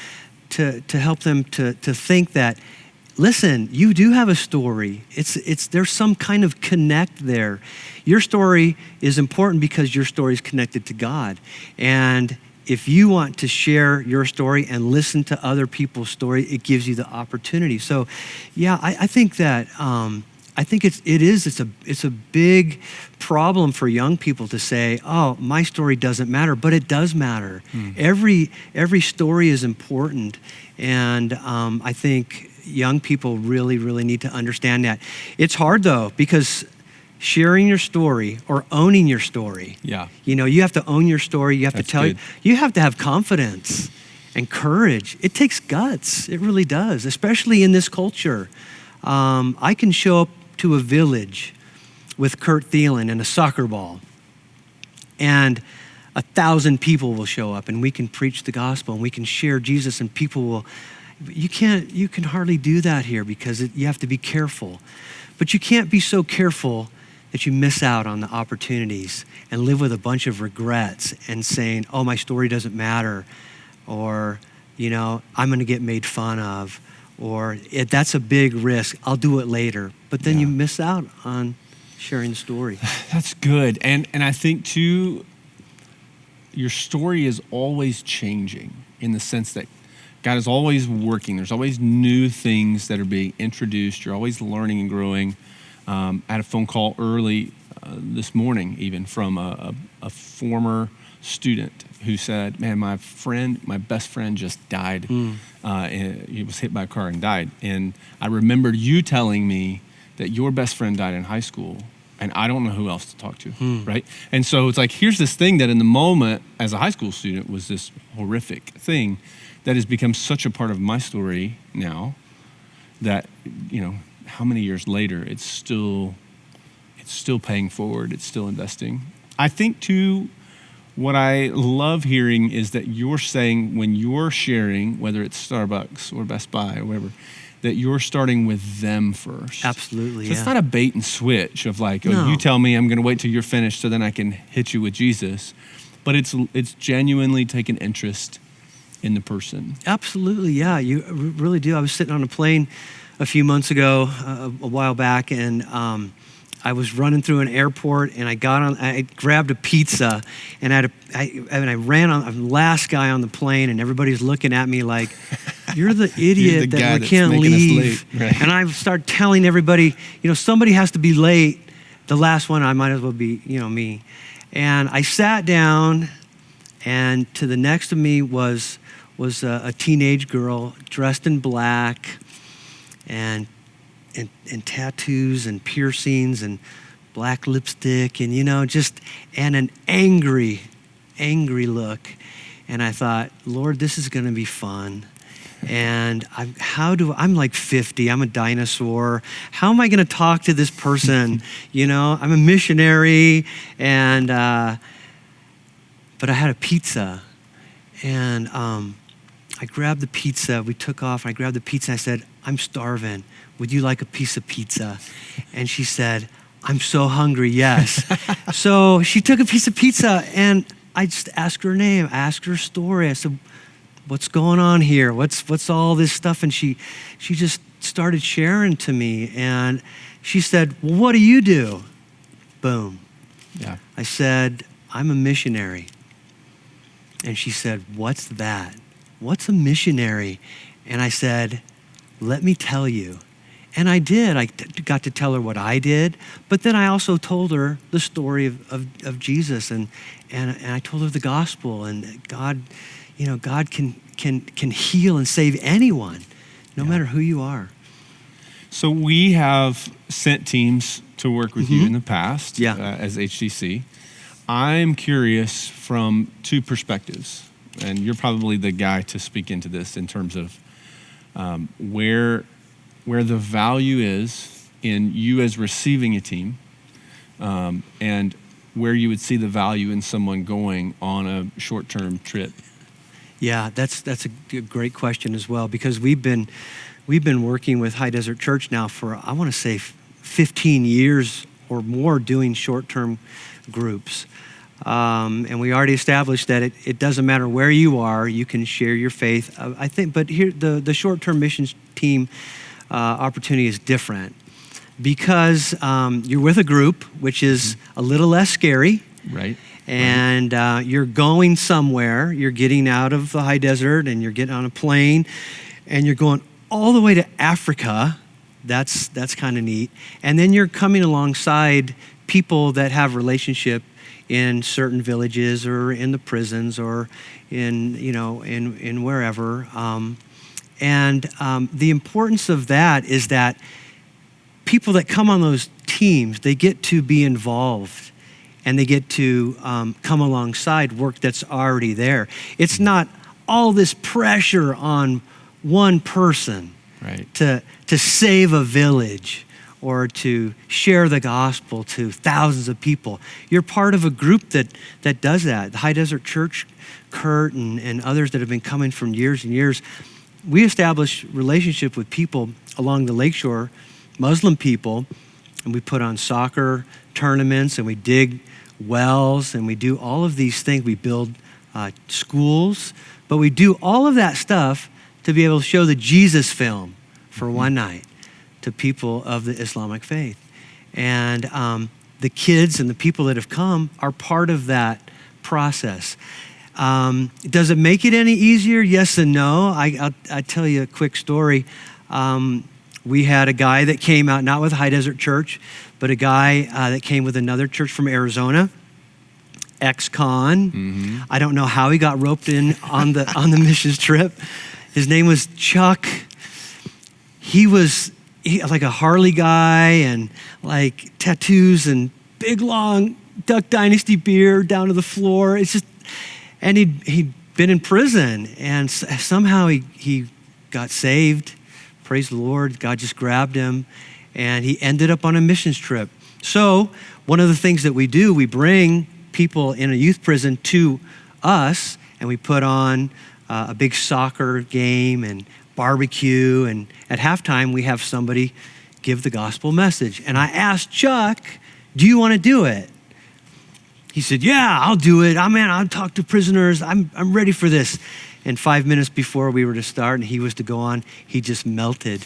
to help them to think that, listen, you do have a story. There's some kind of connect there. Your story is important because your story is connected to God. And if you want to share your story and listen to other people's story, it gives you the opportunity. So, yeah, I think that I think it's a big problem for young people to say, oh, my story doesn't matter, but it does matter. Every story is important, and I think young people really, really need to understand that. It's hard though, because sharing your story or owning your story. Yeah. You know, you have to own your story. You have That's to tell good. you have to have confidence and courage. It takes guts. It really does, especially in this culture. I can show up to a village with Kurt Thielen and a soccer ball, and 1,000 people will show up, and we can preach the gospel, and we can share Jesus, and people will. You can hardly do that here because you have to be careful. But you can't be so careful that you miss out on the opportunities and live with a bunch of regrets and saying, oh, my story doesn't matter, or, you know, I'm gonna get made fun of, or that's a big risk, I'll do it later. But then you miss out on sharing the story. That's good. And I think too, your story is always changing in the sense that God is always working. There's always new things that are being introduced. You're always learning and growing. I had a phone call early this morning even from a former student who said, man, my best friend just died. He was hit by a car and died. And I remembered you telling me that your best friend died in high school, and I don't know who else to talk to, right? And so it's like, here's this thing that in the moment as a high school student was this horrific thing that has become such a part of my story now that, you know, how many years later, it's still paying forward, it's still investing. I think too, what I love hearing is that you're saying when you're sharing, whether it's Starbucks or Best Buy or whatever, that you're starting with them first. Absolutely, So it's not a bait and switch of like, oh, you tell me I'm gonna wait till you're finished so then I can hit you with Jesus. But it's genuinely taking interest in the person. Absolutely, yeah, you really do. I was sitting on a plane a few months ago, a while back, and I was running through an airport, and I grabbed a pizza, and I ran on. I'm the last guy on the plane, and everybody's looking at me like, "You're the idiot that we can't leave." Right. And I started telling everybody, you know, somebody has to be late. The last one, I might as well be, you know, me. And I sat down, and to the next of me was a teenage girl dressed in black, and tattoos and piercings and black lipstick, and you know, and an angry look. And I thought, Lord, this is gonna be fun. And I'm like 50, I'm a dinosaur. How am I gonna talk to this person? You know, I'm a missionary, and but I had a pizza, and I grabbed the pizza, we took off, and I grabbed the pizza, and I said, I'm starving. Would you like a piece of pizza? And she said, I'm so hungry, yes. So she took a piece of pizza, and I just asked her name, I asked her story. I said, what's going on here? What's all this stuff? And she just started sharing to me, and she said, well, what do you do? Boom. Yeah. I said, I'm a missionary. And she said, what's that? What's a missionary? And I said, let me tell you. And I did. I got to tell her what I did, but then I also told her the story of Jesus, and I told her the gospel, and God, you know, God can heal and save anyone, no matter who you are. So we have sent teams to work with you in the past as HTC. I'm curious from two perspectives, and you're probably the guy to speak into this in terms of where the value is in you as receiving a team, and where you would see the value in someone going on a short-term trip. Yeah, that's a great question as well, because we've been working with High Desert Church now for, I want to say, 15 years or more, doing short-term groups. And we already established that it doesn't matter where you are, you can share your faith. I think, but here the short-term missions team opportunity is different, because you're with a group, which is a little less scary. Right. And you're going somewhere, you're getting out of the high desert, and you're getting on a plane, and you're going all the way to Africa. That's kind of neat. And then you're coming alongside people that have relationship in certain villages or in the prisons or in wherever. And the importance of that is that people that come on those teams. They get to be involved, and they get to come alongside work that's already there. It's not all this pressure on one person to save a village or to share the gospel to thousands of people. You're part of a group that does that. The High Desert Church, Kurt and others that have been coming from years and years, we establish relationship with people along the lakeshore, Muslim people, and we put on soccer tournaments, and we dig wells, and we do all of these things. We build schools, but we do all of that stuff to be able to show the Jesus film for one night to people of the Islamic faith. And the kids and the people that have come are part of that process. Does it make it any easier? Yes and no. I'll tell you a quick story. We had a guy that came out, not with High Desert Church, but a guy that came with another church from Arizona, ex-con. I don't know how he got roped in on the missions trip. His name was Chuck. He was like a Harley guy, and like tattoos and big long Duck Dynasty beard down to the floor. It's just, and he'd been in prison, and somehow he got saved. Praise the Lord. God just grabbed him, and he ended up on a missions trip. So one of the things that we do, we bring people in a youth prison to us, and we put on a big soccer game and barbecue, and at halftime we have somebody give the gospel message. And I asked Chuck, do you want to do it? He said, yeah, I'll do it. I'll talk to prisoners. I'm ready for this. And 5 minutes before we were to start and he was to go on, he just melted.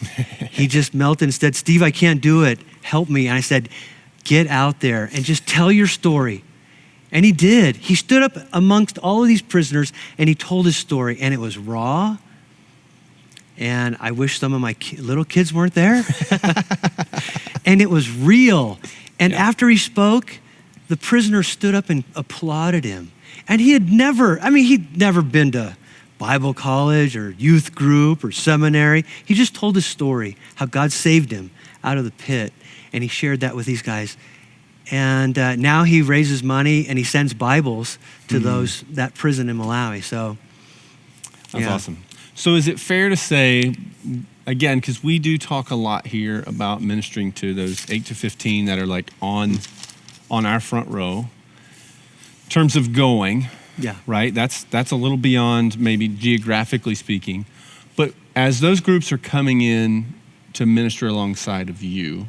He just melted and said, Steve, I can't do it. Help me. And I said, get out there and just tell your story. And he did. He stood up amongst all of these prisoners and he told his story, and it was raw. And I wish some of my little kids weren't there. And it was real. And after he spoke, the prisoner stood up and applauded him. And he'd never been to Bible college or youth group or seminary. He just told his story, how God saved him out of the pit. And he shared that with these guys. And now he raises money and he sends Bibles to that prison in Malawi. So that's awesome. So is it fair to say, again, because we do talk a lot here about ministering to those 8 to 15 that are like on our front row, in terms of going, right? That's a little beyond maybe geographically speaking. But as those groups are coming in to minister alongside of you,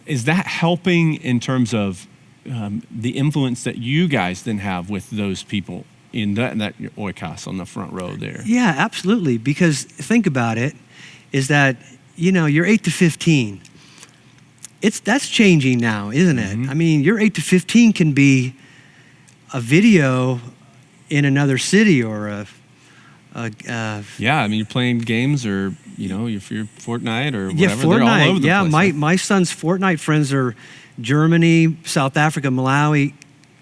is that helping in terms of the influence that you guys then have with those people in that oikos on the front row there? Yeah, absolutely. Because think about it, is that, you're 8 to 15. That's changing now, isn't it? I mean, your 8 to 15 can be a video in another city or you're playing games or, if you're Fortnite or whatever, Fortnite. They're all over the place. My son's Fortnite friends are Germany, South Africa, Malawi,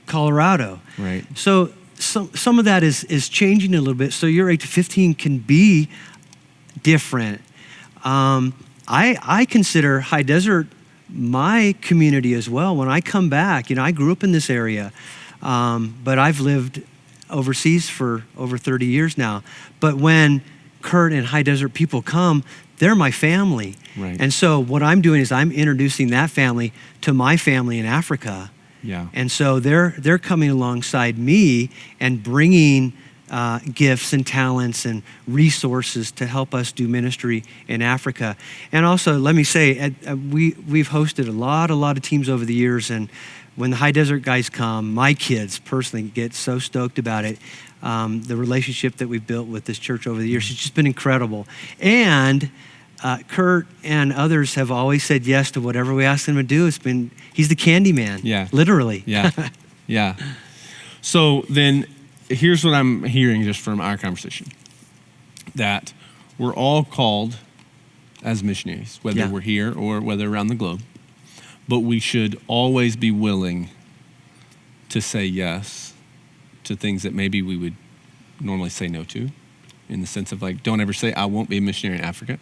Colorado. Right. So some of that is changing a little bit. So your 8 to 15 can be different. I consider High Desert my community as well. When I come back, I grew up in this area, but I've lived overseas for over 30 years now. But when Kurt and High Desert people come, they're my family. Right. And so what I'm doing is I'm introducing that family to my family in Africa. Yeah. And so they're coming alongside me and bringing gifts and talents and resources to help us do ministry in Africa. And also, let me say, we've hosted a lot of teams over the years, and when the High Desert guys come, my kids personally get so stoked about it. The relationship that we've built with this church over the years, it's just been incredible. And Kurt and others have always said yes to whatever we ask them to do. He's the candy man. Yeah. Literally. Yeah. Yeah. So then here's what I'm hearing just from our conversation, that we're all called as missionaries, whether we're here or whether around the globe, but we should always be willing to say yes to things that maybe we would normally say no to, in the sense of like, don't ever say, I won't be a missionary in Africa.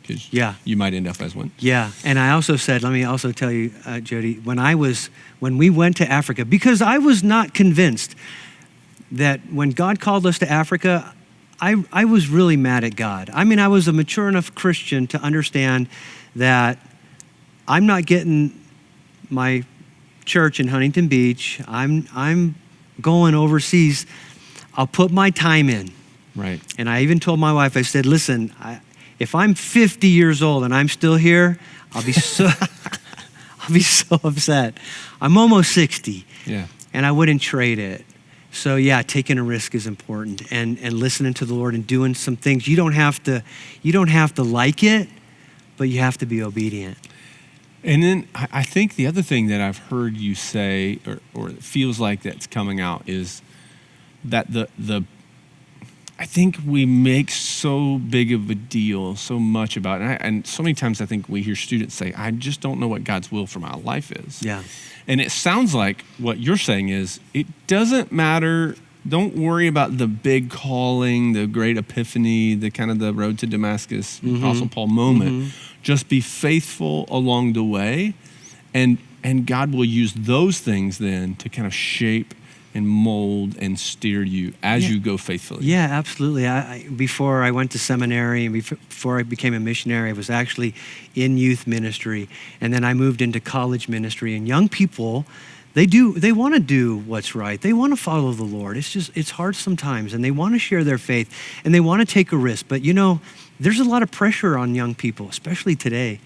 because Yeah. you might end up as one. Yeah, and I also said, let me also tell you, Jody, when we went to Africa, because I was not convinced that when God called us to Africa, I was really mad at God. I mean, I was a mature enough Christian to understand that I'm not getting my church in Huntington Beach. I'm going overseas. I'll put my time in. Right. And I even told my wife, I said, listen, if I'm 50 years old and I'm still here, I'll be so upset. I'm almost 60. Yeah. And I wouldn't trade it. So yeah, taking a risk is important, and listening to the Lord and doing some things. You don't have to like it, but you have to be obedient. And then I think the other thing that I've heard you say, or it feels like that's coming out, is that I think we make so big of a deal, so much about it. And so many times I think we hear students say, I just don't know what God's will for my life is. Yeah. And it sounds like what you're saying is, it doesn't matter. Don't worry about the big calling, the great epiphany, the kind of the road to Damascus, Apostle Paul moment. Just be faithful along the way. And God will use those things then to kind of shape and mold and steer you as you go faithfully. Yeah, absolutely. Before I went to seminary and before I became a missionary, I was actually in youth ministry. And then I moved into college ministry. And young people, they want to do what's right. They want to follow the Lord. It's hard sometimes. And they want to share their faith. And they want to take a risk. But there's a lot of pressure on young people, especially today.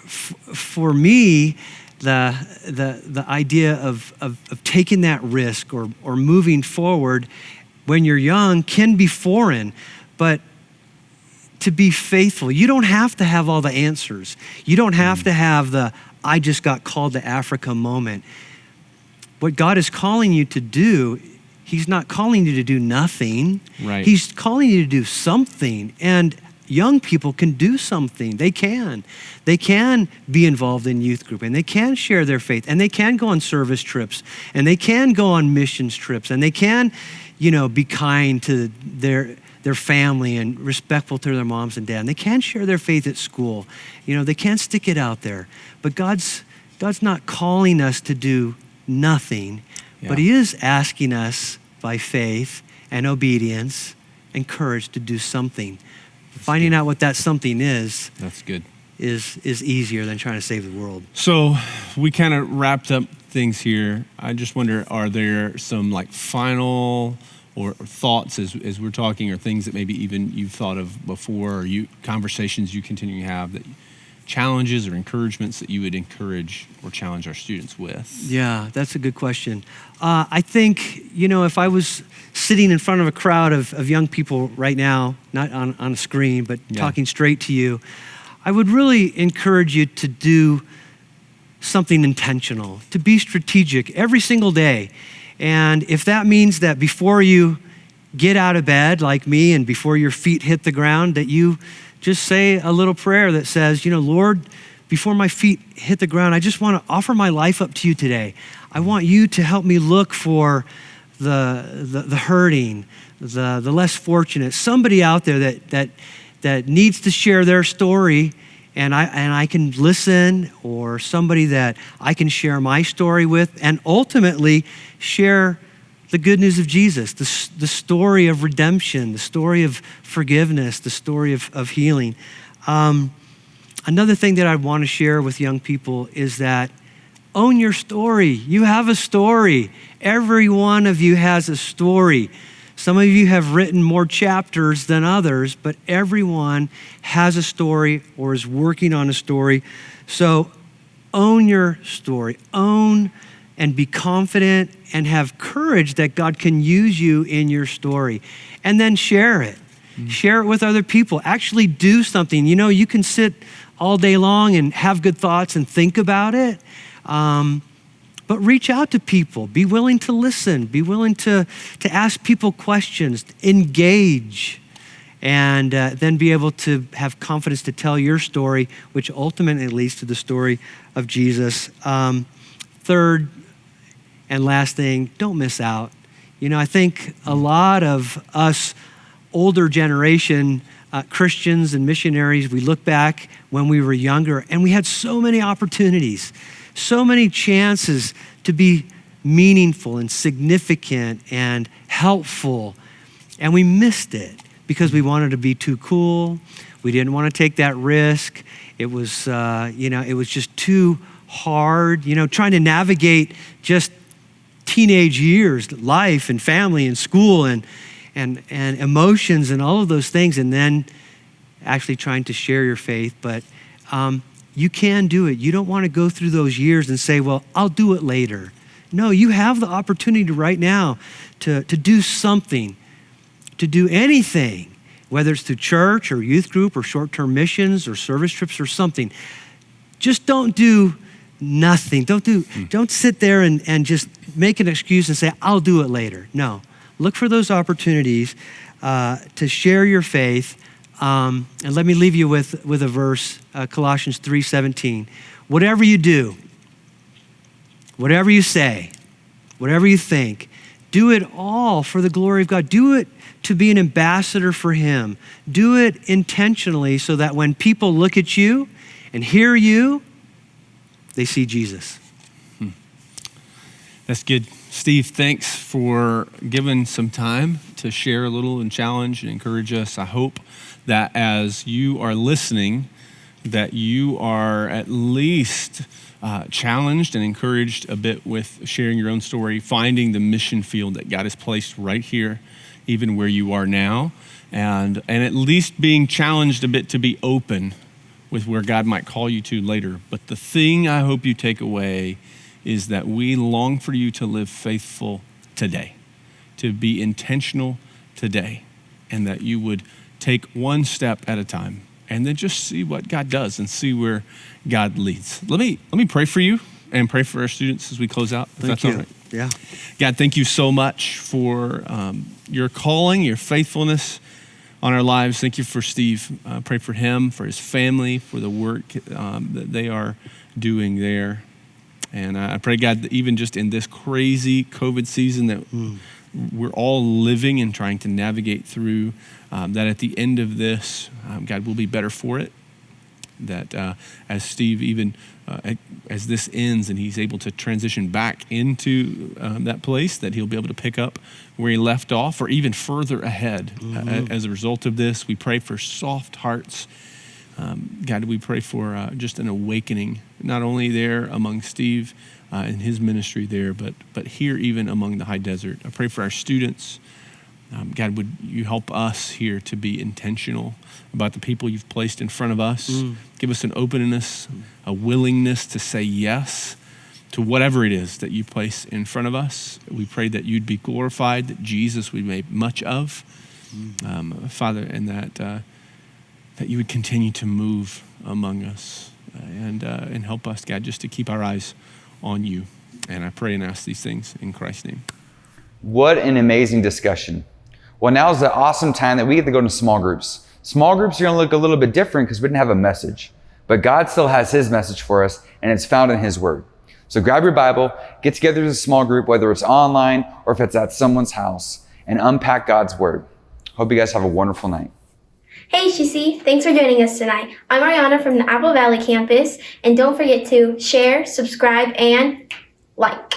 For me, the idea of taking that risk or moving forward when you're young can be foreign, but to be faithful, you don't have to have all the answers. You don't have to have the I just got called to Africa moment. What God is calling you to do, He's not calling you to do nothing. Right. He's calling you to do something. And young people can do something. They can be involved in youth group, and they can share their faith, and they can go on service trips, and they can go on missions trips, and they can, be kind to their family and respectful to their moms and dad. And they can share their faith at school. They can stick it out there. But God's not calling us to do nothing, but He is asking us by faith and obedience and courage to do something. Finding out what that something is. That's good. Is easier than trying to save the world. So we kind of wrapped up things here. I just wonder, are there some final or thoughts as we're talking, or things that maybe even you've thought of before, or conversations you continue to have, that challenges or encouragements that you would encourage or challenge our students with? Yeah, that's a good question. I think, if I was sitting in front of a crowd of young people right now, not on a screen, but talking straight to you, I would really encourage you to do something intentional, to be strategic every single day. And if that means that before you get out of bed, like me, and before your feet hit the ground, that you just say a little prayer that says, Lord, before my feet hit the ground, I just want to offer my life up to you today. I want you to help me look for the hurting, the less fortunate, somebody out there that needs to share their story, and I can listen, or somebody that I can share my story with, and ultimately share the good news of Jesus, the story of redemption, the story of forgiveness, the story of healing. Another thing that I want to share with young people is that own your story. You have a story. Every one of you has a story. Some of you have written more chapters than others, but everyone has a story or is working on a story. So own your story. Own and be confident and have courage that God can use you in your story. And then share it. Share it with other people. Actually do something. You can sit all day long and have good thoughts and think about it. But reach out to people. Be willing to listen. Be willing to ask people questions. Engage. And then be able to have confidence to tell your story, which ultimately leads to the story of Jesus. Third and last thing, don't miss out. I think a lot of us older generation Christians and missionaries, we look back when we were younger, and we had so many opportunities, so many chances to be meaningful and significant and helpful, and we missed it because we wanted to be too cool. We didn't want to take that risk. It was, it was just too hard, trying to navigate just teenage years, life and family and school and emotions and all of those things, and then actually trying to share your faith. But you can do it. You don't want to go through those years and say, well, I'll do it later. No, you have the opportunity right now to do something, to do anything, whether it's through church or youth group or short-term missions or service trips or something. Just don't do nothing. Don't sit there and just make an excuse and say, I'll do it later. No. Look for those opportunities to share your faith. And let me leave you with a verse, Colossians 3:17. Whatever you do, whatever you say, whatever you think, do it all for the glory of God. Do it to be an ambassador for him. Do it intentionally so that when people look at you and hear you, they see Jesus. That's good. Steve, thanks for giving some time to share a little and challenge and encourage us. I hope that as you are listening, that you are at least challenged and encouraged a bit with sharing your own story, finding the mission field that God has placed right here, even where you are now, and at least being challenged a bit to be open with where God might call you to later. But the thing I hope you take away is that we long for you to live faithful today, to be intentional today, and that you would take one step at a time and then just see what God does and see where God leads. Let me pray for you and pray for our students as we close out. If Thank that's you. all right. Yeah. God, thank you so much for your calling, your faithfulness on our lives. Thank you for Steve. Pray for him, for his family, for the work that they are doing there. And I pray, God, that even just in this crazy COVID season that we're all living and trying to navigate through, that at the end of this, God, will be better for it. That as Steve, even as this ends and he's able to transition back into that place, that he'll be able to pick up where he left off or even further ahead. As a result of this, we pray for soft hearts. God, we pray for just an awakening, not only there among Steve and his ministry there, but here even among the high desert. I pray for our students. God, would you help us here to be intentional about the people you've placed in front of us? Give us an openness, a willingness to say yes to whatever it is that you place in front of us. We pray that you'd be glorified, that Jesus would be made much of, Father, and that you would continue to move among us and help us, God, just to keep our eyes on you. And I pray and ask these things in Christ's name. What an amazing discussion. Well, now is the awesome time that we get to go into small groups. Small groups are going to look a little bit different because we didn't have a message, but God still has his message for us, and it's found in his word. So grab your Bible, get together as a small group, whether it's online or if it's at someone's house, and unpack God's word. Hope you guys have a wonderful night. Hey Shishi, thanks for joining us tonight. I'm Ariana from the Apple Valley campus, and don't forget to share, subscribe, and like.